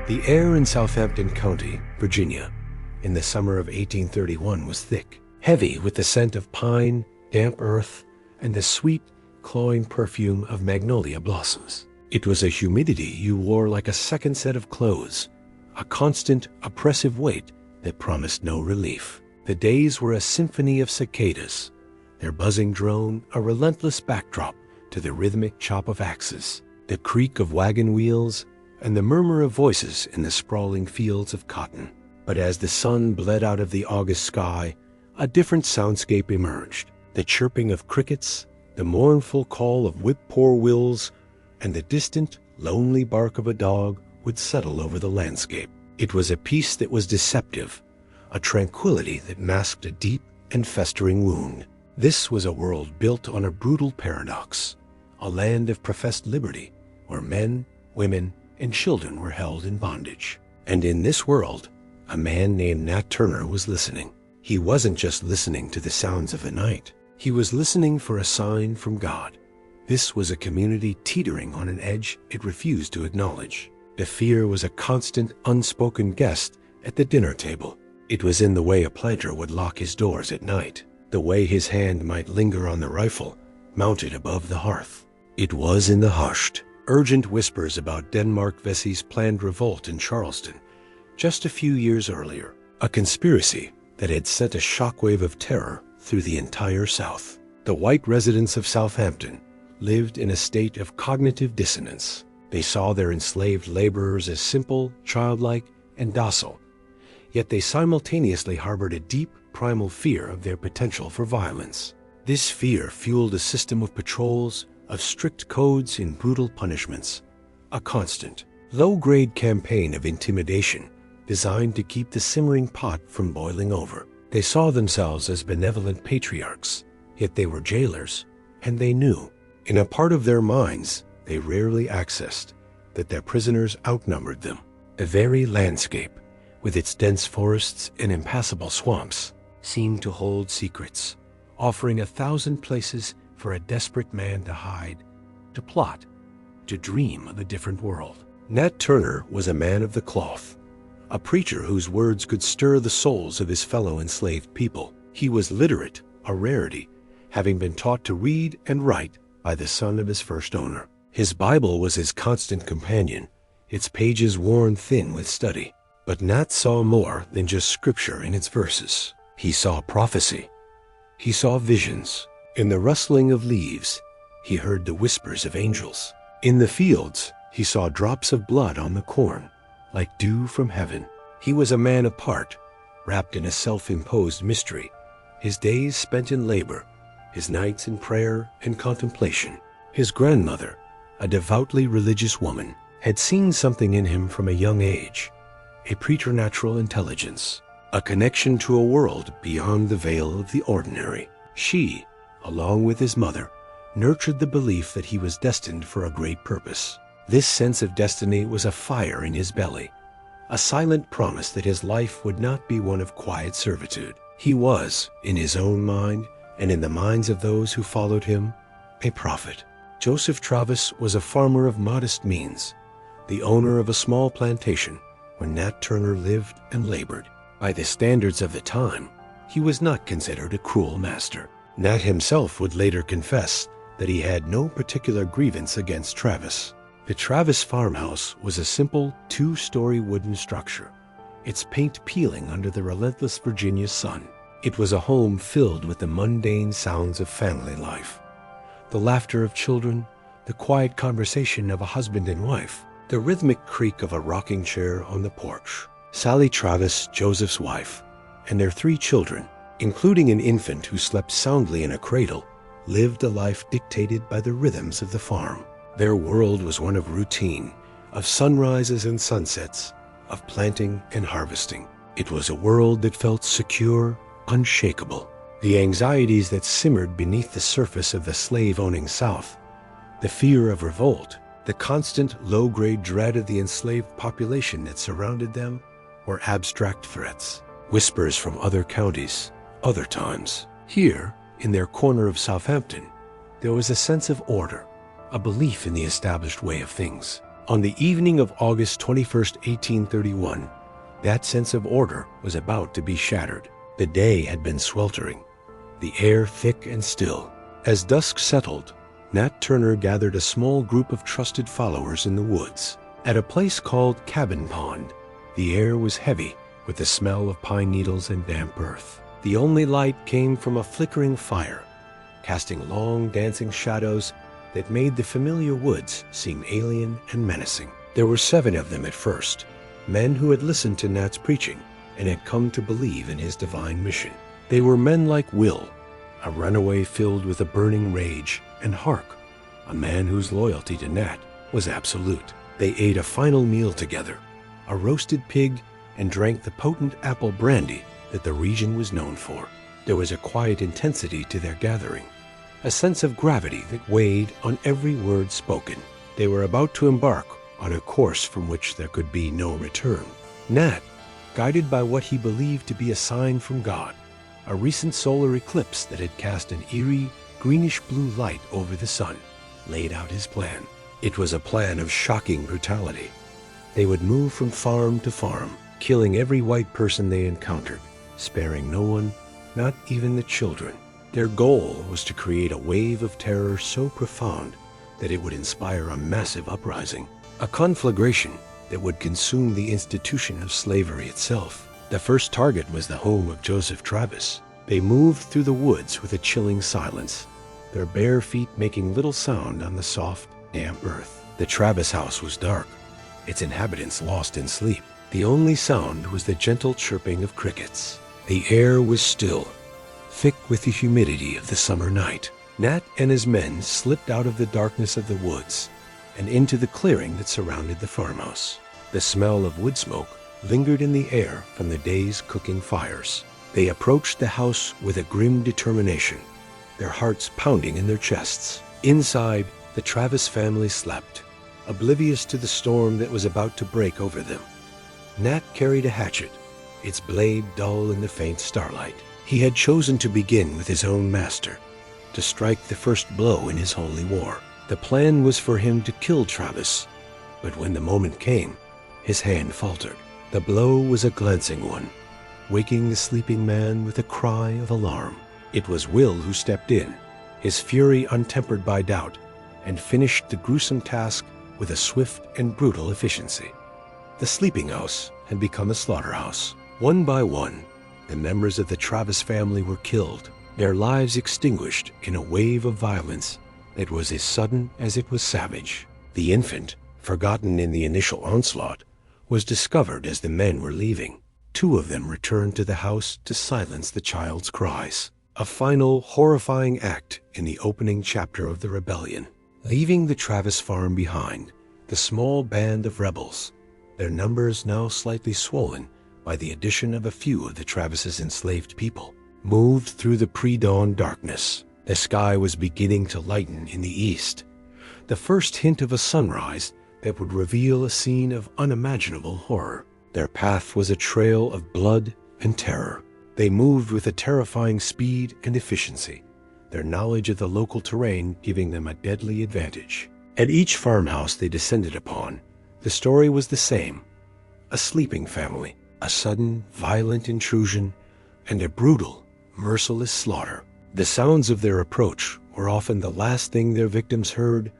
The air in Southampton County, Virginia, in the summer of 1831 was thick, heavy with the scent of pine, damp earth, and the sweet, cloying perfume of magnolia blossoms. It was a humidity you wore like a second set of clothes, a constant, oppressive weight that promised no relief. The days were a symphony of cicadas, their buzzing drone a relentless backdrop to the rhythmic chop of axes, the creak of wagon wheels, and the murmur of voices in the sprawling fields of cotton. But as the sun bled out of the August sky, a different soundscape emerged. The chirping of crickets, the mournful call of whip-poor-wills, and the distant, lonely bark of a dog would settle over the landscape. It was a peace that was deceptive, a tranquility that masked a deep and festering wound. This was a world built on a brutal paradox, a land of professed liberty, where men, women, and children were held in bondage. And in this world, a man named Nat Turner was listening. He wasn't just listening to the sounds of the night. He was listening for a sign from God. This was a community teetering on an edge it refused to acknowledge. The fear was a constant, unspoken guest at the dinner table. It was in the way a planter would lock his doors at night, the way his hand might linger on the rifle mounted above the hearth. It was in the hushed, urgent whispers about Denmark Vesey's planned revolt in Charleston just a few years earlier, a conspiracy that had sent a shockwave of terror through the entire South. The white residents of Southampton lived in a state of cognitive dissonance. They saw their enslaved laborers as simple, childlike, and docile, yet they simultaneously harbored a deep, primal fear of their potential for violence. This fear fueled a system of patrols, of strict codes and brutal punishments, a constant, low-grade campaign of intimidation designed to keep the simmering pot from boiling over. They saw themselves as benevolent patriarchs, yet they were jailers, and they knew, in a part of their minds they rarely accessed, that their prisoners outnumbered them. The very landscape, with its dense forests and impassable swamps, seemed to hold secrets, offering 1,000 places for a desperate man to hide, to plot, to dream of a different world. Nat Turner was a man of the cloth, a preacher whose words could stir the souls of his fellow enslaved people. He was literate, a rarity, having been taught to read and write by the son of his first owner. His Bible was his constant companion, its pages worn thin with study. But Nat saw more than just scripture in its verses. He saw prophecy. He saw visions. In the rustling of leaves, he heard the whispers of angels. In the fields, he saw drops of blood on the corn, like dew from heaven. He was a man apart, wrapped in a self-imposed mystery, his days spent in labor, his nights in prayer and contemplation. His grandmother, a devoutly religious woman, had seen something in him from a young age, a preternatural intelligence, a connection to a world beyond the veil of the ordinary. She, along with his mother, nurtured the belief that he was destined for a great purpose. This sense of destiny was a fire in his belly, a silent promise that his life would not be one of quiet servitude. He was, in his own mind and in the minds of those who followed him, a prophet. Joseph Travis was a farmer of modest means, the owner of a small plantation where Nat Turner lived and labored. By the standards of the time, he was not considered a cruel master. Nat himself would later confess that he had no particular grievance against Travis. The Travis farmhouse was a simple 2-story wooden structure, its paint peeling under the relentless Virginia sun. It was a home filled with the mundane sounds of family life, the laughter of children, the quiet conversation of a husband and wife, the rhythmic creak of a rocking chair on the porch. Sally Travis, Joseph's wife, and their 3 children, including an infant who slept soundly in a cradle, lived a life dictated by the rhythms of the farm. Their world was one of routine, of sunrises and sunsets, of planting and harvesting. It was a world that felt secure, unshakable. The anxieties that simmered beneath the surface of the slave-owning South, the fear of revolt, the constant low-grade dread of the enslaved population that surrounded them, were abstract threats, whispers from other counties, other times. Here, in their corner of Southampton, there was a sense of order, a belief in the established way of things. On the evening of August 21st, 1831, that sense of order was about to be shattered. The day had been sweltering, the air thick and still. As dusk settled, Nat Turner gathered a small group of trusted followers in the woods. At a place called Cabin Pond, the air was heavy with the smell of pine needles and damp earth. The only light came from a flickering fire, casting long dancing shadows that made the familiar woods seem alien and menacing. There were 7 of them at first, men who had listened to Nat's preaching and had come to believe in his divine mission. They were men like Will, a runaway filled with a burning rage, and Hark, a man whose loyalty to Nat was absolute. They ate a final meal together, a roasted pig, and drank the potent apple brandy that the region was known for. There was a quiet intensity to their gathering, a sense of gravity that weighed on every word spoken. They were about to embark on a course from which there could be no return. Nat, guided by what he believed to be a sign from God, a recent solar eclipse that had cast an eerie, greenish-blue light over the sun, laid out his plan. It was a plan of shocking brutality. They would move from farm to farm, killing every white person they encountered, sparing no one, not even the children. Their goal was to create a wave of terror so profound that it would inspire a massive uprising, a conflagration that would consume the institution of slavery itself. The first target was the home of Joseph Travis. They moved through the woods with a chilling silence, their bare feet making little sound on the soft, damp earth. The Travis house was dark, its inhabitants lost in sleep. The only sound was the gentle chirping of crickets. The air was still, thick with the humidity of the summer night. Nat and his men slipped out of the darkness of the woods and into the clearing that surrounded the farmhouse. The smell of wood smoke lingered in the air from the day's cooking fires. They approached the house with a grim determination, their hearts pounding in their chests. Inside, the Travis family slept, oblivious to the storm that was about to break over them. Nat carried a hatchet, its blade dull in the faint starlight. He had chosen to begin with his own master, to strike the first blow in his holy war. The plan was for him to kill Travis, but when the moment came, his hand faltered. The blow was a glancing one, waking the sleeping man with a cry of alarm. It was Will who stepped in, his fury untempered by doubt, and finished the gruesome task with a swift and brutal efficiency. The sleeping house had become a slaughterhouse. One by one, the members of the Travis family were killed, their lives extinguished in a wave of violence that was as sudden as it was savage. The infant, forgotten in the initial onslaught, was discovered as the men were leaving. 2 of them returned to the house to silence the child's cries. A final, horrifying act in the opening chapter of the rebellion. Leaving the Travis farm behind, the small band of rebels, their numbers now slightly swollen by the addition of a few of the Travis's enslaved people, moved through the pre-dawn darkness. The sky was beginning to lighten in the east, the first hint of a sunrise that would reveal a scene of unimaginable horror. Their path was a trail of blood and terror. They moved with a terrifying speed and efficiency, their knowledge of the local terrain giving them a deadly advantage. At each farmhouse they descended upon, the story was the same: a sleeping family, a sudden, violent intrusion, and a brutal, merciless slaughter. The sounds of their approach were often the last thing their victims heard: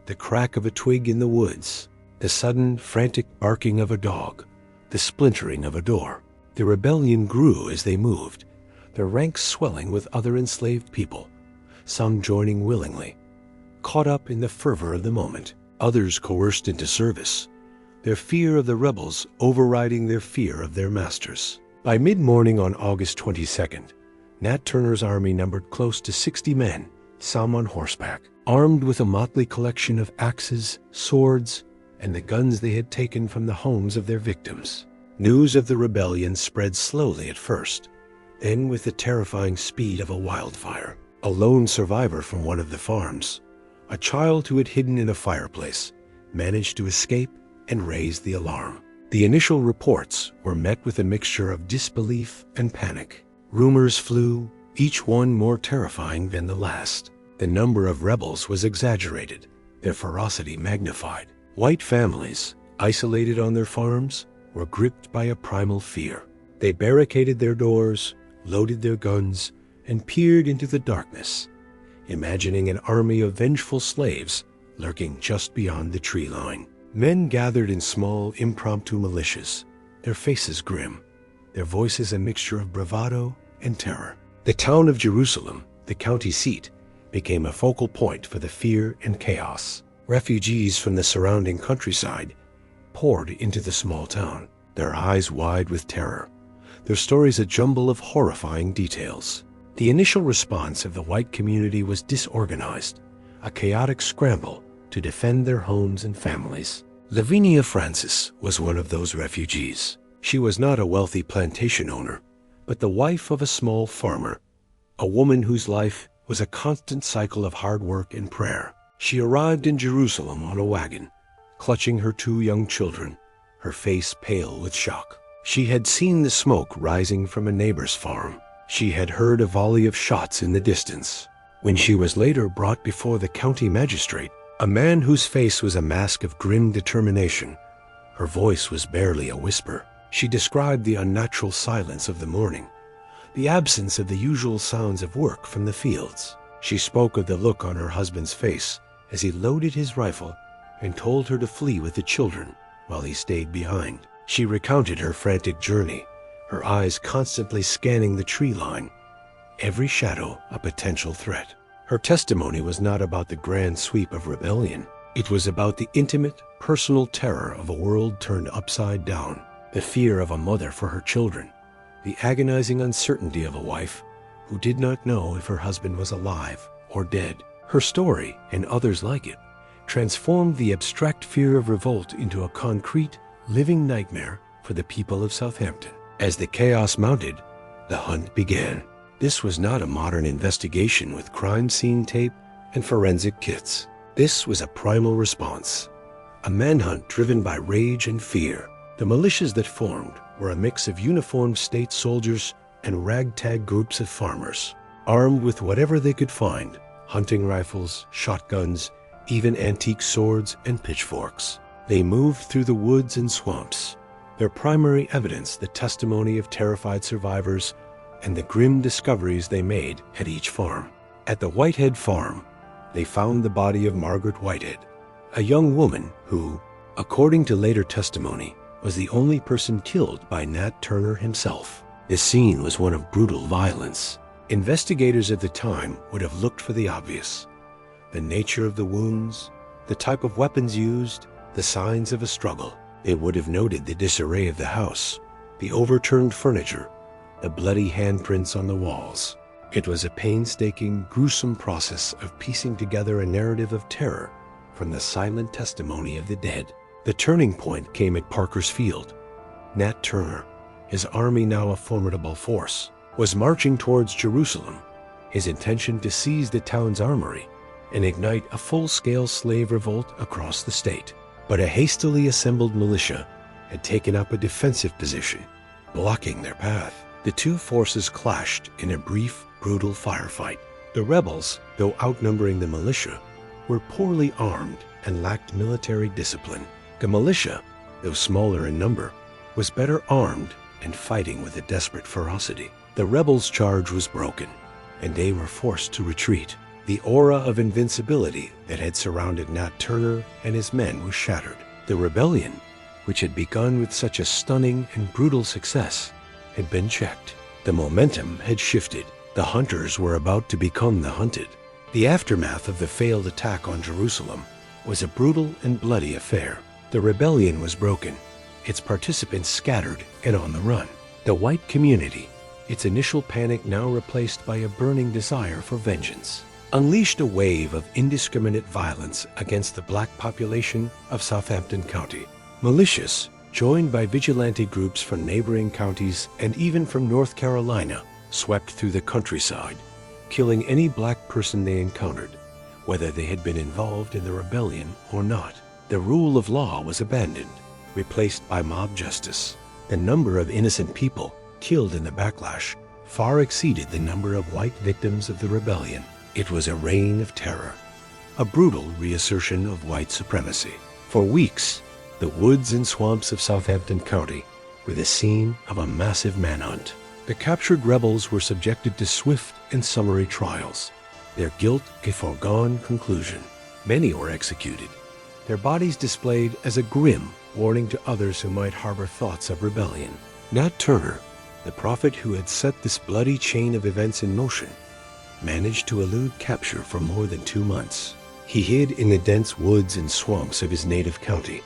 the crack of a twig in the woods, the sudden, frantic barking of a dog, the splintering of a door. The rebellion grew as they moved, their ranks swelling with other enslaved people, some joining willingly, caught up in the fervor of the moment, others coerced into service, their fear of the rebels overriding their fear of their masters. By mid-morning on August 22nd, Nat Turner's army numbered close to 60 men, some on horseback, armed with a motley collection of axes, swords, and the guns they had taken from the homes of their victims. News of the rebellion spread slowly at first, then with the terrifying speed of a wildfire. A lone survivor from one of the farms, a child who had hidden in a fireplace, managed to escape and raise the alarm. The initial reports were met with a mixture of disbelief and panic. Rumors flew, each one more terrifying than the last. The number of rebels was exaggerated, their ferocity magnified. White families, isolated on their farms, were gripped by a primal fear. They barricaded their doors, loaded their guns, and peered into the darkness, imagining an army of vengeful slaves lurking just beyond the tree line. Men gathered in small, impromptu militias, their faces grim, their voices a mixture of bravado and terror. The town of Jerusalem, the county seat, became a focal point for the fear and chaos. Refugees from the surrounding countryside poured into the small town, their eyes wide with terror, their stories a jumble of horrifying details. The initial response of the white community was disorganized, a chaotic scramble to defend their homes and families. Lavinia Francis was one of those refugees. She was not a wealthy plantation owner, but the wife of a small farmer, a woman whose life was a constant cycle of hard work and prayer. She arrived in Jerusalem on a wagon, clutching her 2 young children, her face pale with shock. She had seen the smoke rising from a neighbor's farm. She had heard a volley of shots in the distance. When she was later brought before the county magistrate, a man whose face was a mask of grim determination, her voice was barely a whisper. She described the unnatural silence of the morning, the absence of the usual sounds of work from the fields. She spoke of the look on her husband's face as he loaded his rifle and told her to flee with the children while he stayed behind. She recounted her frantic journey, her eyes constantly scanning the tree line, every shadow a potential threat. Her testimony was not about the grand sweep of rebellion. It was about the intimate, personal terror of a world turned upside down, the fear of a mother for her children, the agonizing uncertainty of a wife who did not know if her husband was alive or dead. Her story, and others like it, transformed the abstract fear of revolt into a concrete, living nightmare for the people of Southampton. As the chaos mounted, the hunt began. This was not a modern investigation with crime scene tape and forensic kits. This was a primal response, a manhunt driven by rage and fear. The militias that formed were a mix of uniformed state soldiers and ragtag groups of farmers, armed with whatever they could find: hunting rifles, shotguns, even antique swords and pitchforks. They moved through the woods and swamps, their primary evidence the testimony of terrified survivors and the grim discoveries they made at each farm. At the Whitehead farm, they found the body of Margaret Whitehead, a young woman who, according to later testimony, was the only person killed by Nat Turner himself. This scene was one of brutal violence. Investigators at the time would have looked for the obvious: the nature of the wounds, the type of weapons used, the signs of a struggle. They would have noted the disarray of the house, the overturned furniture, the bloody handprints on the walls. It was a painstaking, gruesome process of piecing together a narrative of terror from the silent testimony of the dead. The turning point came at Parker's Field. Nat Turner, his army now a formidable force, was marching towards Jerusalem, his intention to seize the town's armory and ignite a full-scale slave revolt across the state. But a hastily assembled militia had taken up a defensive position, blocking their path. The two forces clashed in a brief, brutal firefight. The rebels, though outnumbering the militia, were poorly armed and lacked military discipline. The militia, though smaller in number, was better armed and fighting with a desperate ferocity. The rebels' charge was broken, and they were forced to retreat. The aura of invincibility that had surrounded Nat Turner and his men was shattered. The rebellion, which had begun with such a stunning and brutal success, had been checked. The momentum had shifted. The hunters were about to become the hunted. The aftermath of the failed attack on Jerusalem was a brutal and bloody affair. The rebellion was broken, its participants scattered and on the run. The white community, its initial panic now replaced by a burning desire for vengeance, unleashed a wave of indiscriminate violence against the black population of Southampton County. Militias, joined by vigilante groups from neighboring counties and even from North Carolina, swept through the countryside, killing any black person they encountered, whether they had been involved in the rebellion or not. The rule of law was abandoned, replaced by mob justice. The number of innocent people killed in the backlash far exceeded the number of white victims of the rebellion. It was a reign of terror, a brutal reassertion of white supremacy. For weeks, the woods and swamps of Southampton County were the scene of a massive manhunt. The captured rebels were subjected to swift and summary trials, their guilt a foregone conclusion. Many were executed, their bodies displayed as a grim warning to others who might harbor thoughts of rebellion. Nat Turner, the prophet who had set this bloody chain of events in motion, managed to elude capture for more than 2 months. He hid in the dense woods and swamps of his native county,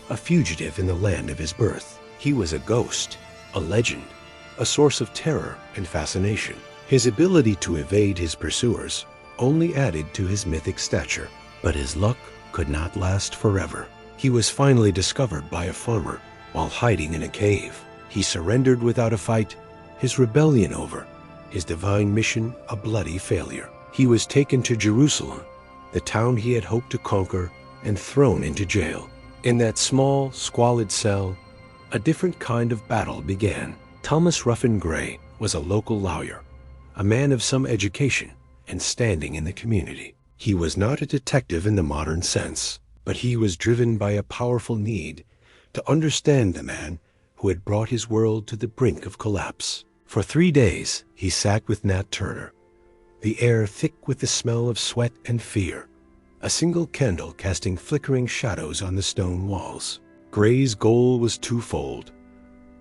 a fugitive in the land of his birth. He was a ghost, a legend, a source of terror and fascination. His ability to evade his pursuers only added to his mythic stature, but his luck could not last forever. He was finally discovered by a farmer while hiding in a cave. He surrendered without a fight, his rebellion over, his divine mission a bloody failure. He was taken to Jerusalem, the town he had hoped to conquer, and thrown into jail. In that small, squalid cell, a different kind of battle began. Thomas Ruffin Gray was a local lawyer, a man of some education and standing in the community. He was not a detective in the modern sense, but he was driven by a powerful need to understand the man who had brought his world to the brink of collapse. For 3 days, he sat with Nat Turner, the air thick with the smell of sweat and fear, a single candle casting flickering shadows on the stone walls. Gray's goal was twofold: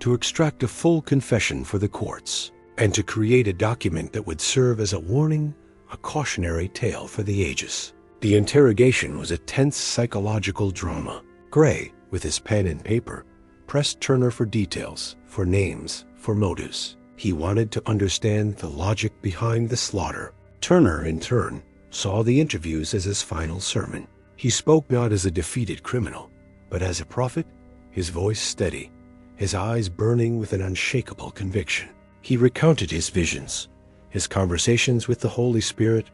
to extract a full confession for the courts, and to create a document that would serve as a warning, a cautionary tale for the ages. The interrogation was a tense psychological drama. Gray, with his pen and paper, pressed Turner for details, for names, for motives. He wanted to understand the logic behind the slaughter. Turner, in turn, saw the interviews as his final sermon. He spoke not as a defeated criminal, but as a prophet, his voice steady, his eyes burning with an unshakable conviction. He recounted his visions, his conversations with the Holy Spirit,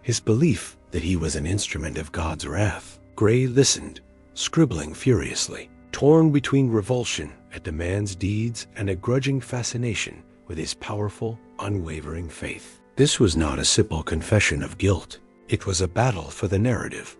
his belief that he was an instrument of God's wrath. Gray listened, scribbling furiously, torn between revulsion at the man's deeds and a grudging fascination with his powerful, unwavering faith. This was not a simple confession of guilt. It was a battle for the narrative,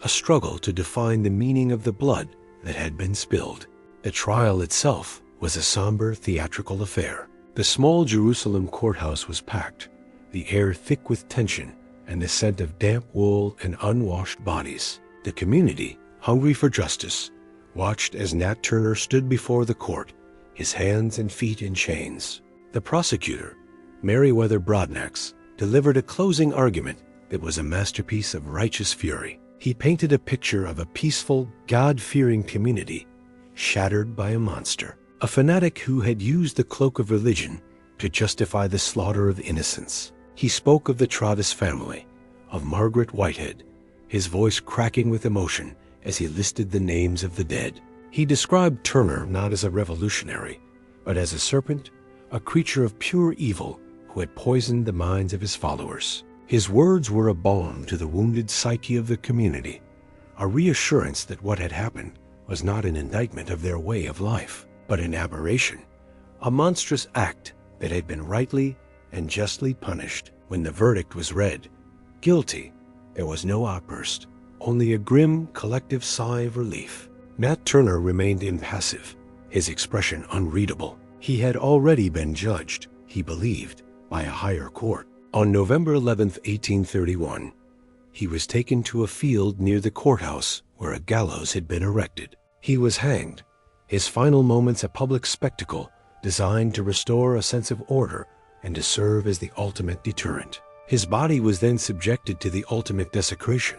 a struggle to define the meaning of the blood that had been spilled. The trial itself was a somber theatrical affair. The small Jerusalem courthouse was packed, the air thick with tension and the scent of damp wool and unwashed bodies. The community, hungry for justice, watched as Nat Turner stood before the court, his hands and feet in chains. The prosecutor, Meriwether Broadnax, delivered a closing argument that was a masterpiece of righteous fury. He painted a picture of a peaceful, God-fearing community shattered by a monster, a fanatic who had used the cloak of religion to justify the slaughter of innocents. He spoke of the Travis family, of Margaret Whitehead, his voice cracking with emotion as he listed the names of the dead. He described Turner not as a revolutionary, but as a serpent, a creature of pure evil who had poisoned the minds of his followers. His words were a balm to the wounded psyche of the community, a reassurance that what had happened was not an indictment of their way of life, but an aberration, a monstrous act that had been rightly and justly punished. When the verdict was read, guilty, there was no outburst, only a grim collective sigh of relief. Nat Turner remained impassive, his expression unreadable. He had already been judged, he believed, by a higher court. On November 11, 1831, he was taken to a field near the courthouse where a gallows had been erected. He was hanged, his final moments a public spectacle designed to restore a sense of order and to serve as the ultimate deterrent. His body was then subjected to the ultimate desecration,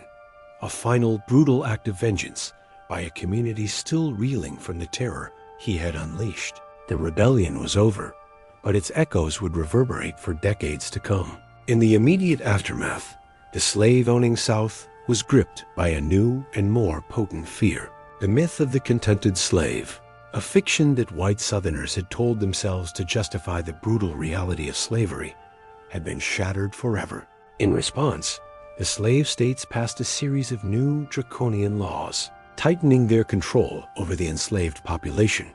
a final brutal act of vengeance by a community still reeling from the terror he had unleashed. The rebellion was over, but its echoes would reverberate for decades to come. In the immediate aftermath, the slave-owning South was gripped by a new and more potent fear. The myth of the contented slave, a fiction that white Southerners had told themselves to justify the brutal reality of slavery, had been shattered forever. In response, the slave states passed a series of new draconian laws, tightening their control over the enslaved population,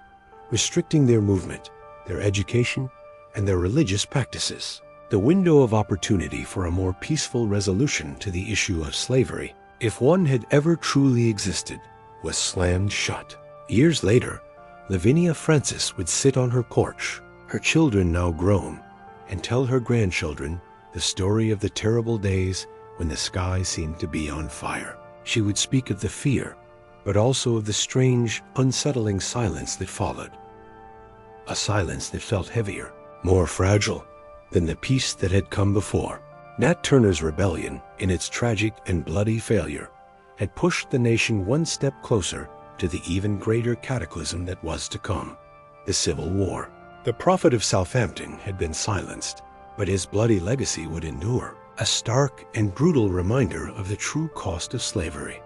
restricting their movement, their education, and their religious practices. The window of opportunity for a more peaceful resolution to the issue of slavery, if one had ever truly existed, was slammed shut. Years later, Lavinia Francis would sit on her porch, her children now grown, and tell her grandchildren the story of the terrible days when the sky seemed to be on fire. She would speak of the fear, but also of the strange, unsettling silence that followed. A silence that felt heavier, more fragile than the peace that had come before. Nat Turner's rebellion, in its tragic and bloody failure, had pushed the nation one step closer to the even greater cataclysm that was to come, the Civil War. The prophet of Southampton had been silenced, but his bloody legacy would endure, a stark and brutal reminder of the true cost of slavery.